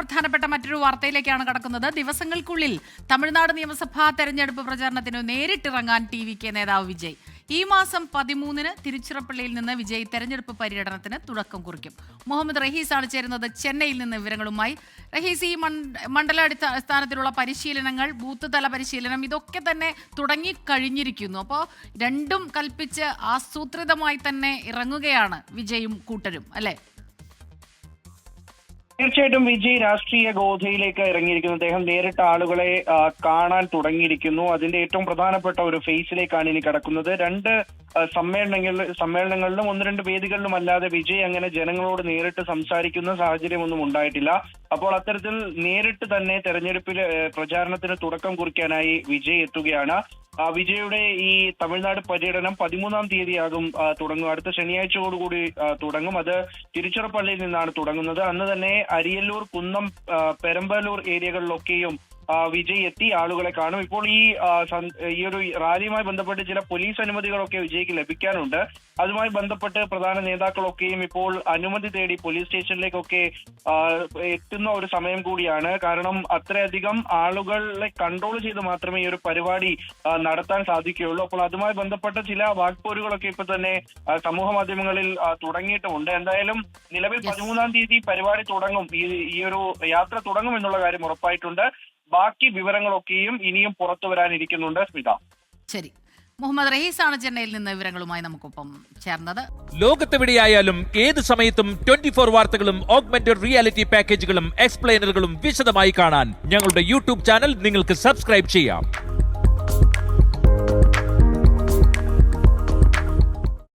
പ്രധാനപ്പെട്ട മറ്റൊരു വാർത്തയിലേക്കാണ് കടക്കുന്നത്. ദിവസങ്ങൾക്കുള്ളിൽ തമിഴ്നാട് നിയമസഭാ തെരഞ്ഞെടുപ്പ് പ്രചാരണത്തിന് നേരിട്ടിറങ്ങാൻ ടി.വി.കെ നേതാവ് വിജയ്. ഈ മാസം 13-ന് തിരുച്ചിറപ്പള്ളിയിൽ നിന്ന് വിജയ് തെരഞ്ഞെടുപ്പ് പര്യടനത്തിന് തുടക്കം കുറിക്കും. മുഹമ്മദ് റഹീസ് ആണ് ചേരുന്നത് ചെന്നൈയിൽ നിന്ന് വിവരങ്ങളുമായി. റഹീസ്, ഈ മണ്ഡലാടിസ്ഥാനത്തിലുള്ള പരിശീലനങ്ങൾ, ബൂത്ത് തല പരിശീലനം, ഇതൊക്കെ തന്നെ തുടങ്ങിക്കഴിഞ്ഞിരിക്കുന്നു. അപ്പോൾ രണ്ടും കൽപ്പിച്ച് ആസൂത്രിതമായി തന്നെ ഇറങ്ങുകയാണ് വിജയും കൂട്ടരും, അല്ലേ? തീർച്ചയായിട്ടും വിജയ് രാഷ്ട്രീയ ഗോധയിലേക്ക് ഇറങ്ങിയിരിക്കുന്നു. അദ്ദേഹം നേരിട്ട് ആളുകളെ കാണാൻ തുടങ്ങിയിരിക്കുന്നു. അതിന്റെ ഏറ്റവും പ്രധാനപ്പെട്ട ഒരു ഫേസിലേക്കാണ് ഇനി കടക്കുന്നത്. രണ്ട് സമ്മേളനങ്ങളിലും 1-2 വേദികളിലും അല്ലാതെ വിജയ് അങ്ങനെ ജനങ്ങളോട് നേരിട്ട് സംസാരിക്കുന്ന സാഹചര്യമൊന്നും ഉണ്ടായിട്ടില്ല. അപ്പോൾ അത്തരത്തിൽ നേരിട്ട് തന്നെ തെരഞ്ഞെടുപ്പിൽ പ്രചാരണത്തിന് തുടക്കം കുറിക്കാനായി വിജയ് എത്തുകയാണ്. വിജയുടെ ഈ തമിഴ്നാട് പര്യടനം 13-ാം തീയതിയാകും തുടങ്ങും. അടുത്ത ശനിയാഴ്ചയോടുകൂടി തുടങ്ങും. അത് തിരുച്ചിറപ്പള്ളിയിൽ നിന്നാണ് തുടങ്ങുന്നത്. അന്ന് തന്നെ അരിയല്ലൂർ, കുന്നം, പെരമ്പലൂർ ഏരിയകളിലൊക്കെയും വിജയ് എത്തി ആളുകളെ കാണും. ഇപ്പോൾ ഈ ഒരു റാലിയുമായി ബന്ധപ്പെട്ട് ചില പോലീസ് അനുമതികളൊക്കെ വിജയ്ക്ക് ലഭിക്കാനുണ്ട്. അതുമായി ബന്ധപ്പെട്ട് പ്രധാന നേതാക്കളൊക്കെയും ഇപ്പോൾ അനുമതി തേടി പോലീസ് സ്റ്റേഷനിലേക്കൊക്കെ എത്തുന്ന ഒരു സമയം കൂടിയാണ്. കാരണം അത്രയധികം ആളുകളെ കൺട്രോൾ ചെയ്ത് മാത്രമേ ഈ ഒരു പരിപാടി നടത്താൻ സാധിക്കുകയുള്ളൂ. അപ്പോൾ അതുമായി ബന്ധപ്പെട്ട ചില വാക്പോരുകളൊക്കെ ഇപ്പൊ തന്നെ സമൂഹ മാധ്യമങ്ങളിൽ തുടങ്ങിയിട്ടുമുണ്ട്. എന്തായാലും നിലവിൽ 13-ാം തീയതി പരിപാടി തുടങ്ങും, ഈ ഒരു യാത്ര തുടങ്ങും എന്നുള്ള കാര്യം ഉറപ്പായിട്ടുണ്ട്. ബാക്കി വിവരങ്ങളൊക്കെയും ഇനിയും പുറത്തു വരാനിരിക്കുന്നുണ്ട്. സ്മിത, ശരി. മുഹമ്മദ് റഹീസ് ആണ് ചെന്നൈയിൽ നിന്ന് വിവരങ്ങളുമായി നമുക്കൊപ്പം ചേർന്നത്. ലോകത്തെവിടെയായാലും ഏത് സമയത്തും 24 വാർത്തകളും ഓഗ്മെന്റഡ് റിയാലിറ്റി പാക്കേജുകളും എക്സ്പ്ലെയിനറുകളും വിശദമായി കാണാൻ ഞങ്ങളുടെ യൂട്യൂബ് ചാനൽ നിങ്ങൾക്ക് സബ്സ്ക്രൈബ് ചെയ്യാം.